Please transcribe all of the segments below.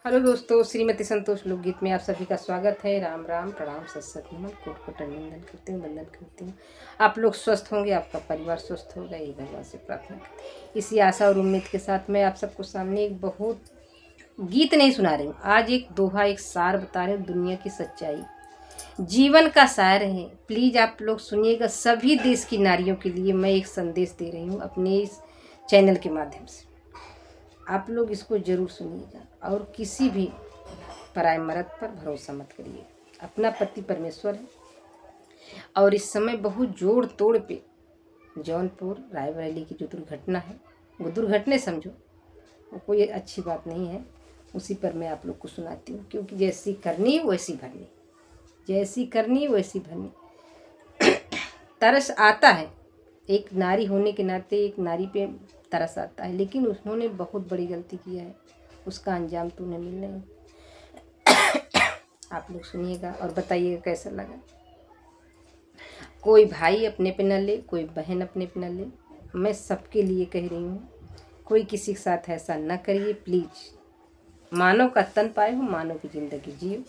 Hello दोस्तों, श्रीमती संतोष लोकगीत में आप सभी का स्वागत है। राम राम, प्रणाम, सत सत नमन, कोट कोट अभिनंदन करती हूँ, वंदन करती हूँ। आप लोग स्वस्थ होंगे, आपका परिवार स्वस्थ होगा, यही भगवान से प्रार्थना करते हैं। इसी आशा और उम्मीद के साथ मैं आप सबको सामने एक बहुत गीत नहीं सुना रही हूँ, आज एक दोहा, एक सार बता रही हूँ, दुनिया की सच्चाई, जीवन का सार है। प्लीज़ आप लोग सुनिएगा। सभी देश की नारियों के लिए मैं एक संदेश दे रही हूँ अपने इस चैनल के माध्यम से। आप लोग इसको ज़रूर सुनिएगा और किसी भी पराये मर्द पर भरोसा मत करिए। अपना पति परमेश्वर है। और इस समय बहुत जोड़ तोड़ पे जौनपुर रायबरेली की जो दुर्घटना है, वो दुर्घटना समझो, वो कोई अच्छी बात नहीं है। उसी पर मैं आप लोग को सुनाती हूँ, क्योंकि जैसी करनी वैसी भरनी, जैसी करनी वैसी भरनी। तरस आता है, एक नारी होने के नाते एक नारी पे तरस आता है, लेकिन उन्होंने बहुत बड़ी गलती किया है, उसका अंजाम तो उन्हें मिलना ही। आप लोग सुनिएगा और बताइएगा कैसा लगा। कोई भाई अपने पे न ले, कोई बहन अपने पे न ले, मैं सबके लिए कह रही हूँ। कोई किसी के साथ ऐसा न करिए प्लीज़। मानव का तन पाए हो, मानव की ज़िंदगी जियो।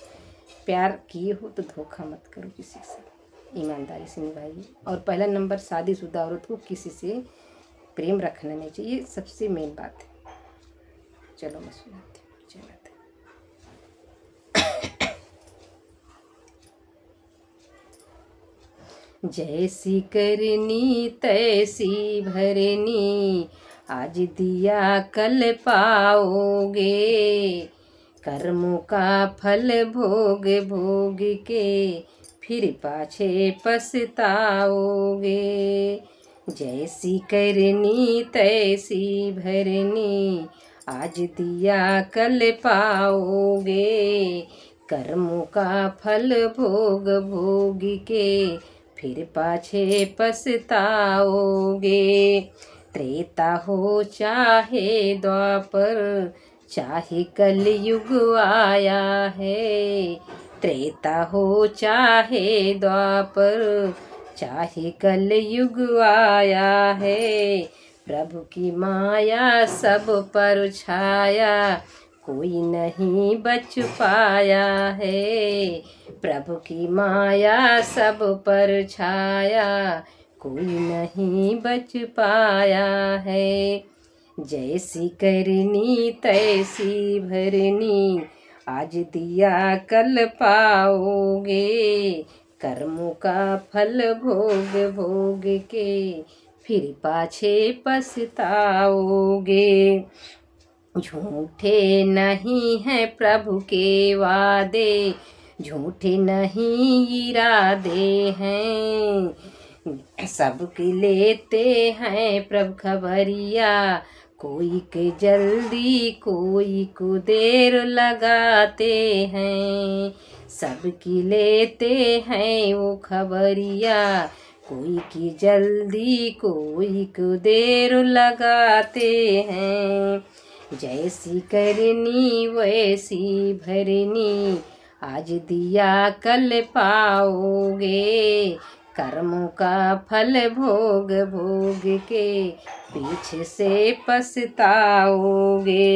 प्यार किए हो तो धोखा मत करो किसी से, ईमानदारी से निभाइए। और पहला नंबर, शादीशुदा औरत को किसी से प्रेम रखना नहीं चाहिए, सबसे मेन बात है। चलो मैं सुनाती हूँ। चलो जैसी करनी तैसी भरनी, आज दिया कल पाओगे। कर्मों का फल भोग भोग के फिर पाछे पछताओगे। जैसी करनी तैसी भरनी, आज दिया कल पाओगे। कर्मों का फल भोग भोग के फिर पाछे पछताओगे। त्रेता हो चाहे द्वापर, चाहे कलयुग आया है। त्रेता हो चाहे द्वापर, चाहे कलयुग आया है। प्रभु की माया सब पर छाया, कोई नहीं बच पाया है। प्रभु की माया सब पर छाया, कोई नहीं बच पाया है। जैसी करनी तैसी भरनी, आज दिया कल पाओगे। कर्मों का फल भोग भोग के फिर पाछे पछताओगे। झूठे नहीं हैं प्रभु के वादे, झूठे नहीं इरादे हैं। सबकी लेते हैं प्रभु खबरिया, कोई के जल्दी कोई को देर लगाते हैं। सबकी लेते हैं वो खबरिया, कोई की जल्दी कोई को देर लगाते हैं। जैसी करनी वैसी भरनी, आज दिया कल पाओगे। कर्मों का फल भोग भोग के पीछे से पछताओगे।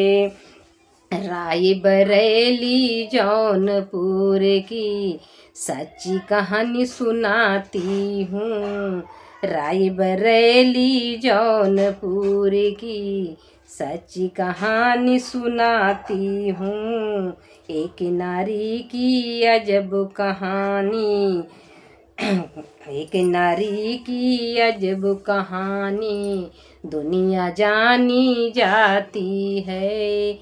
राय बरेली जौनपुर की सच्ची कहानी सुनाती हूँ। राय बरेली जौनपुर की सच्ची कहानी सुनाती हूँ। एक नारी की अजब कहानी, एक नारी की अजब कहानी, दुनिया जानी जाती है।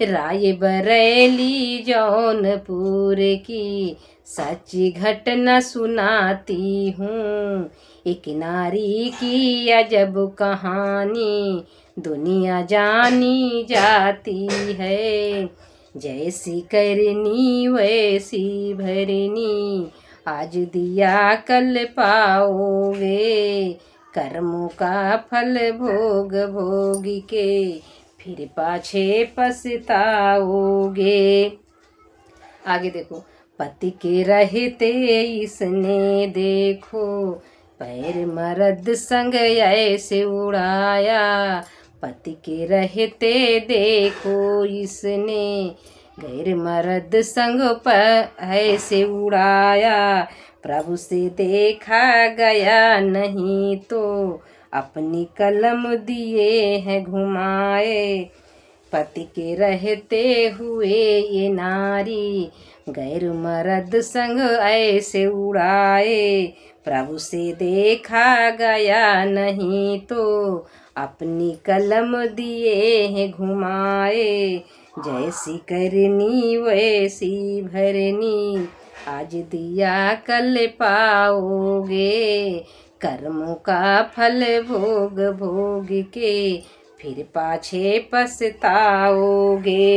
राय बरेली जौनपुर की सच्ची घटना सुनाती हूँ। एक नारी की अजब कहानी, दुनिया जानी जाती है। जैसी करनी वैसी भरनी, आज दिया कल पाओगे। कर्मों का फल भोग भोग के फिर पाछे पछताओगे। आगे देखो। पति के रहते इसने देखो, पैर मर्द संग ऐसे उड़ाया। पति के रहते देखो इसने, गैर मर्द संग पर ऐसे उड़ाया, प्रभु से देखा गया नहीं तो अपनी कलम दिए हैं घुमाए। पति के रहते हुए ये नारी गैर मर्द संग ऐसे उड़ाए, प्रभु से देखा गया नहीं तो अपनी कलम दिए हैं घुमाए। जैसी करनी वैसी भरनी, आज दिया कल पाओगे, कर्मों का फल भोग भोग के फिर पाछे पछताओगे।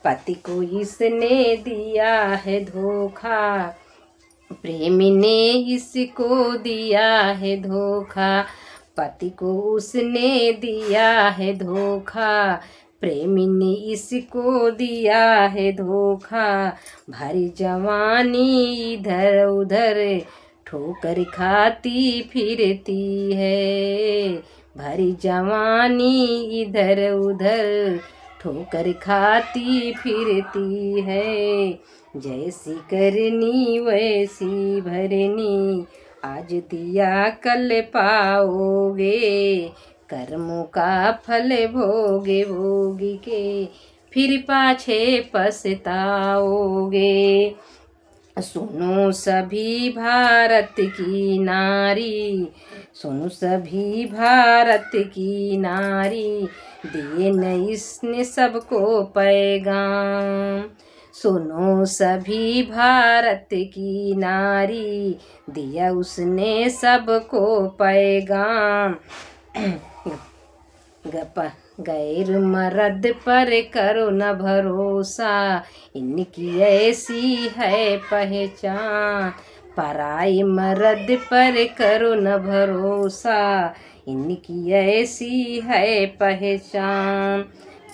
पति को इसने दिया है धोखा, प्रेमी ने इसको दिया है धोखा। पति को उसने दिया है धोखा, प्रेमी ने इसको दिया है धोखा। भरी जवानी इधर उधर ठोकर खाती फिरती है, भरी जवानी इधर उधर ठोकर खाती फिरती है। जैसी करनी वैसी भरनी, आज दिया कल पाओगे, कर्मों का फल भोगे भोग के फिर पाछे पछताओगे। सुनो सभी भारत की नारी, सुनो सभी भारत की नारी, दिए न इसने सबको पैगाम। सुनो सभी भारत की नारी, दिया उसने सबको पैगाम। गैर मर्द पर करो न भरोसा, इनकी ऐसी है पहचान। पराई मर्द पर करो न भरोसा, इनकी ऐसी है पहचान।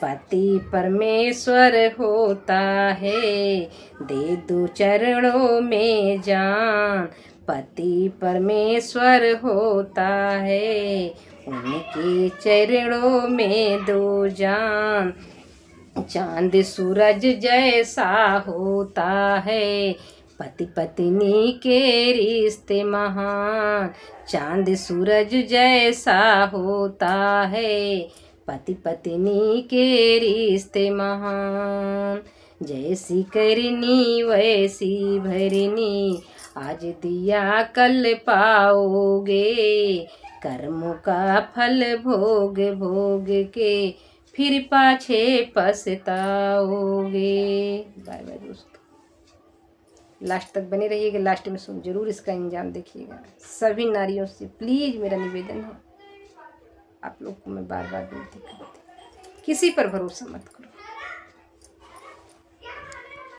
पति परमेश्वर होता है, दे दो चरणों में जान। पति परमेश्वर होता है, उनके चरणों में दो जान। चांद सूरज जैसा होता है, पति पत्नी के रिश्ते महान। चांद सूरज जैसा होता है, पति पत्नी के रिश्ते महान। जैसी करनी वैसी भरनी, आज दिया कल पाओगे, कर्मों का फल भोग भोग के फिर पाछे पछताओगे। बाय बाय दोस्तों, लास्ट तक बने रहिएगा, लास्ट में सुन जरूर इसका इंजाम देखिएगा। सभी नारियों से प्लीज़ मेरा निवेदन है, आप लोग को मैं बार बार विनती करती हूँ, किसी पर भरोसा मत करो।